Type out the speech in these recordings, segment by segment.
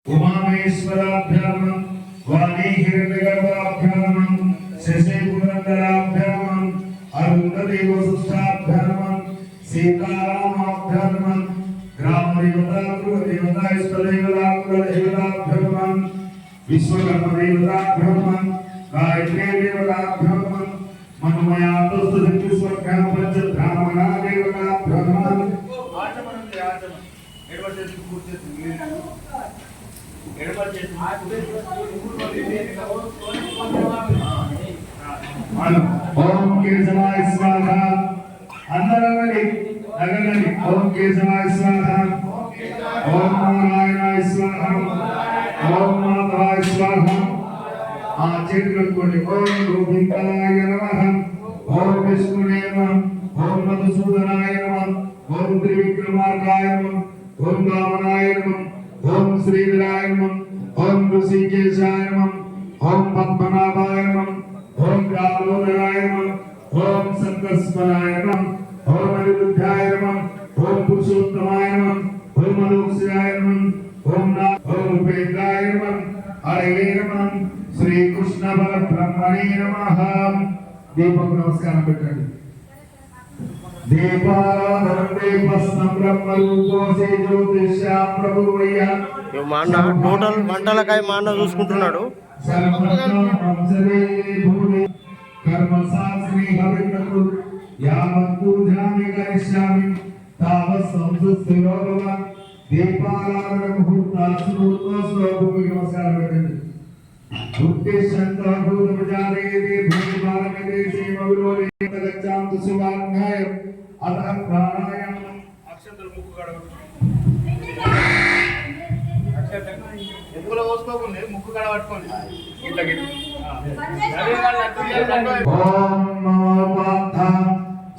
उमामेश्वराभ्यां वाणी हिरण्यगर्भाभ्यां शशिपुरन्दराभ्यां अरुन्धति वसिष्ठाभ्यां सीतारामाभ्यां ग्रामदेवता कुलदेवता इष्टदेवता कुलदेवताभ्यां विश्वकर्मदेवताभ्यां गायत्री देवताभ्यां मनोमयान्तस्तुति स्वर्गां पंचब्राह्मणा देवताभ्यां आचमनं एडवर्टाइज पूर्ति ओम केशवाय स्वाहा अंदरवली नगरली ओम केशवाय स्वाहा ओम नारायणाय स्वाहा ओम माधवाय स्वाहा आचेतुकोटि ओम गोविंदाय नमः ओम विष्णुवे नमः ओम मधुसूदनाय नमः ओम त्रिविक्रमार्काय नमः ओम वामनाय नमः ओम श्रीधराय नमः ओम ऋषिकेशाय नमः ओम पद्मनाभाय नमः ओम दामोदराय नमः ओम संकस्मराय नमः ओम अनिरुद्धाय नमः ओम पुरुषोत्तमाय नमः ओम अलोकस्याय नमः ओम उपेन्द्राय नमः हरे नमः श्री कृष्ण परब्रह्मणे नमः। दीपक नमस्कार పెట్టండి। టోటల్ మంటలకాయ మా అన్న చూసుకుంటున్నాడు।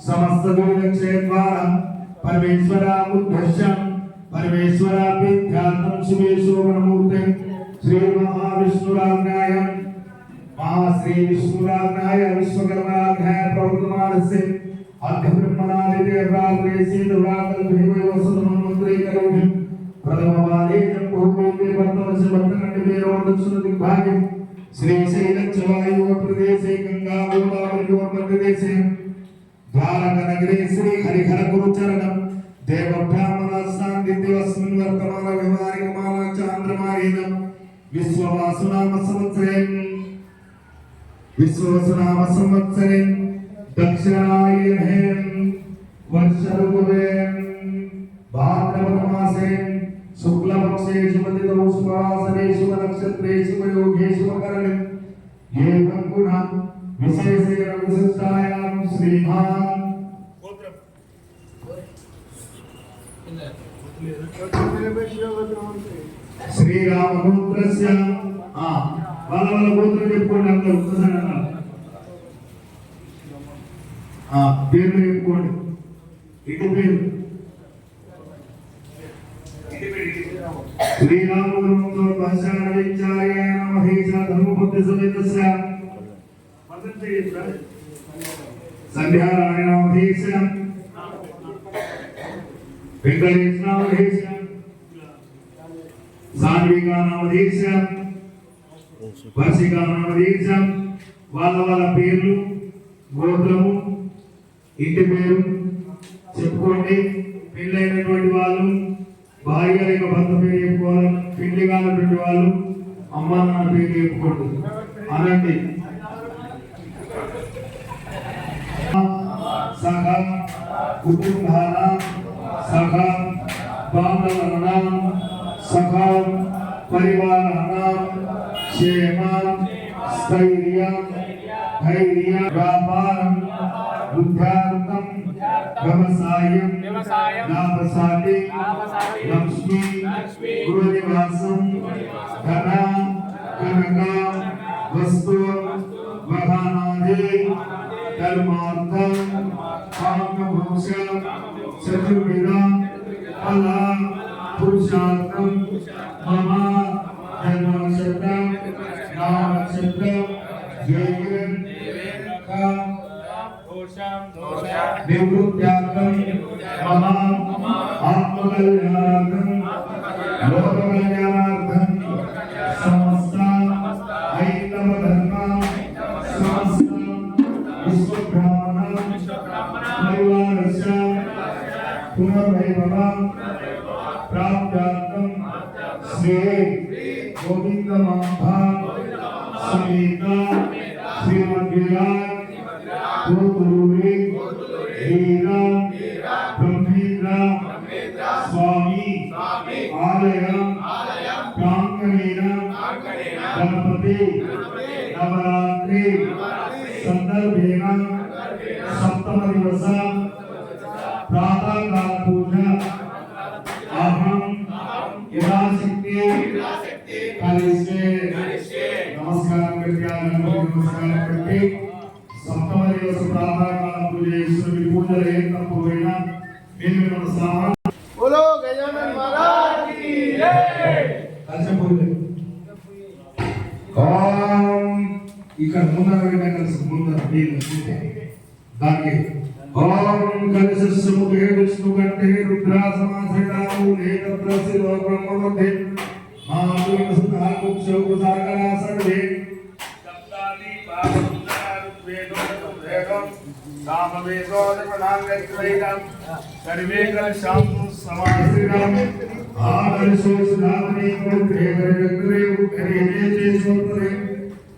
समस्त परमेश्वराभ्यां शुभेशोभनमूर्ते श्री महाविष्णुराज्ञाय महाश्री विष्णुराज्ञाय विश्वकर्माज्ञाय प्रवर्तमानस्य अद्यब्रह्मणादिते प्राप्रेसि दुराकल्पहिमे वसुतमन्त्रे करोमि प्रथमवादे जम्बूके वर्तमस्य वर्तकण्डे दक्षिणदिग्भागे श्रीशैलच्चवायुः प्रदेशे गङ्गागोदावरीयोर्मध्यदेशे द्वारकनगरे श्री हरिहर गुरुचरणं देवब्राह्मणास्तान्दित्यस्मिन् वर्तमान व्यवहारिकमाना चान्द्रमायेन विश्ववासुनाम संवत्सरे दक्षिणायने वर्षऋतुवे भाद्रपदमासे शुक्लपक्षे शुभतिथौ शुभवासरे शुभनक्षत्रे शुभयोगे शुभकरणे एवं गुणः विशेषेण विशिष्टायां श्रीमान् श्रीरामगोत्रस्य వాళ్ళ గోత్రం చెప్పుకోండి అందరూ పేర్లు చెప్పుకోండి ఇంటి పేరు శ్రీరామగురు భాషాచార్య మహేశ ధర్మబుద్ధి సమేతస్య సంధ్యారాయణ మహేశ వెంకటేశ మహేశ సాన్వికా మహేశ వర్షికా మహేశ వాళ్ళ పేర్లు గోత్రము ఇంటి పేరు చెప్పుకోండి। పెళ్ళైనటువంటి వాళ్ళు భార్య లేక భర్త పేరు చెప్పుకోవాలి। పెళ్లి కానటువంటి వాళ్ళు అమ్మ నాన్న పేరు చెప్పుకోండి అనండి। సహ కుటుంబానాం సహ బాంధవానాం సహ పరివారానాం క్షేమం స్థైర్యం ధైర్యం వ్యాపారం बुद्ध्यार्थम व्यवसायम लाभसाधि लक्ष्मी गृहनिवासम धन कनक वस्तु वाहनादि धर्मार्थ काममोक्ष चतुर्विध फल पुरुषार्थम मम जन्मनक्षत्र नामनक्षत्र जयन का निवृत्त्यार्थं मम आत्मकल्याणार्थं लोककल्याणार्थं प्राप्त्यार्थं श्री गोविंद माता समेत श्रीमद्विराट गोतुलुरी हीरा ब्रह्मेंद्र स्वामी आलयम प्रांगणेन गणपति नवरात्रि संदर्भेन सप्तम दिवस प्रातः काल पूजा अहम यथाशक्ति करिष्ये नमस्कार करके सप्तम दिवस प्रातः काल पूजा ईश्वरी पूजा पूर्ण बोलो गजानन महाराज की जय। अच्छा बोले ओम ఇక్కడ ముందర వెనకల్సి ముందర వీళ్ళు దానికి ఓం కలశస్ముఖే విష్ణుకంఠే రుద్రాసమాశ్రితాము ఏకత్రస్య బ్రహ్మవతే మాతుర్సుధాకుక్షౌసాగరా సర్వే సప్తాది పాదముద్రారుద్వేదం సామవేదోదపనాంగత్వైతం సర్వే కలశాంతు సమాశ్రితం ఆదర్శోసుధామనే కోట్రేగరే ఉత్తరేజే సోత్రే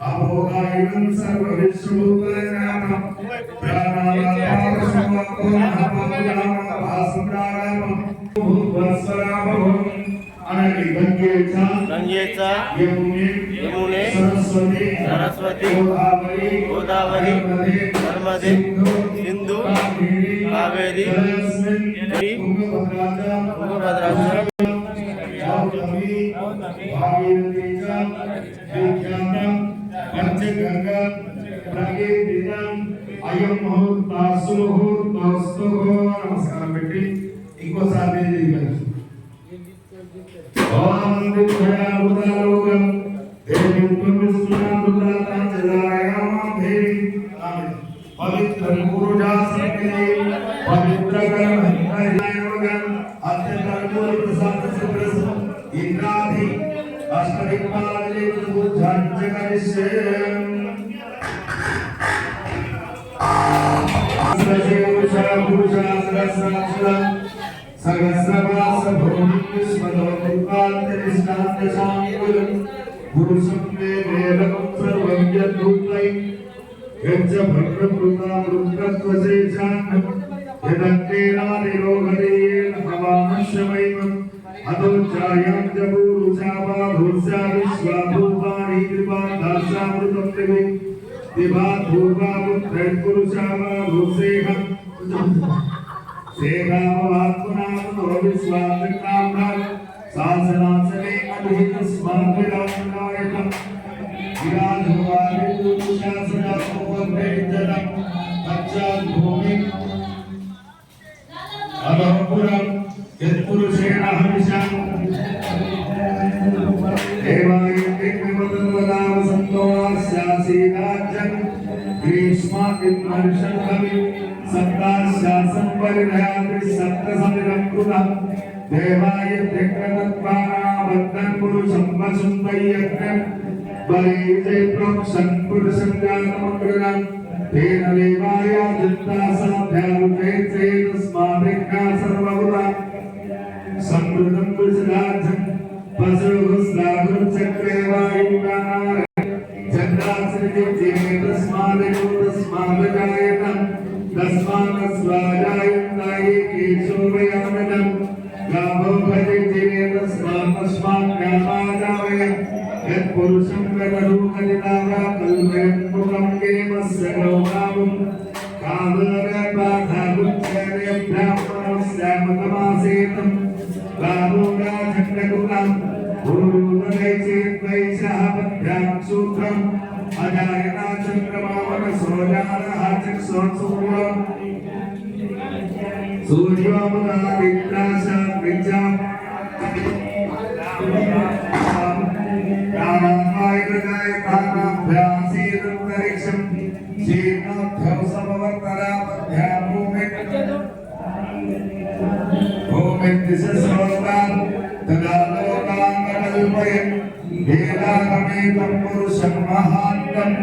अभोगायं सर्वविश्वभूतनाम गंगेचा यमुने सरस्वती गोदावरी नर्मदे सिंधु कावेरी तुंगभद्रा पंचगंगा प्रगे दिनम अयम मुहूर्तासु मुहूर्तस्तु नमस्कार बेटी ఇంకోసారి ఓం దివ్యా ఉదాలోకం దేవి త్వమిస్మా దుర్గాతాంజలాయామం దేవి ఆమె పవిత్ర పురుషాసనే పవిత్ర కర్మయోగం అత్యంత ప్రసాద సుప్రస ఇంద్రాది అష్టదిక్పాలే పూజాంచ కరిష్యే सहस्रवास भूमि स्मरोपान्तरिष्टान्तशाङ्कुलं पुरुषं मे वेदं सर्वं यद्भूतै यच्च भद्रकृतां रुद्रत्वशेषान् यदग्नेनादिरोहरेण हवामश्यमैवम् अतो चायं च पूरुषावाभूषा विश्वाभूतानि कृपादासामृतं दिवि दिवाभूवामुत्रैपुरुषावाभूषेहम् सेवात्मनामो विश्वामित्राम्भर शासनासने अभिहित स्मार्तिरामनायकम् विराजमानपुरुषासनामोपभेजनं पश्चात् भूमिं अधःपुरं यत्पुरुषेण हविषां देवाय दिग्विमतवदाव सन्तोषासीनाजन् ग्रीष्मा इन्मर्षं कवि सत्ताशासन परिणयाति सत्तसमिदं कृतं देवाय दिग्गतत्वानावद्धं पुरुषं वसुन्धयज्ञं बलिजे प्रोक्षं पुरुषं ज्ञानमग्रगं तेन देवाय चित्तासाध्यावते तस्मादिज्ञा सर्वभूता समृद्धं विसराजं पशुस्लाघुचक्रे वायुगानार चन्द्रासनिजे तस्मादिजायतं तस्मात्स्वाजायन्ताय केशोवयाननं गावो भजते तस्मात्ज्ञानाजाय यत्पुरुषं वेदरूपजितावा कल्पयन्मुखं केमस्य गौरावं कामरपाधामुच्चर्यब्राह्मणस्यामतमासेतं गावोगाझण्डकुलं गुरुरुदयचेत्वैषः पद्भ्यां सूत्रम् अजायना चन्द्रमावनसोजानः चक्षुसूर्यं सूर्योमुदादित्राशा विद्याम् प्राणापायिकगायतानाभ्यासीदन्तरिक्षं शीर्णोऽभ्यौ समवर्तरापद्भ्यां भूमिर्दिशस्रोतान् तदा लोकान् कल्पयन् वेदागमेतं पुरुषं महान्तम्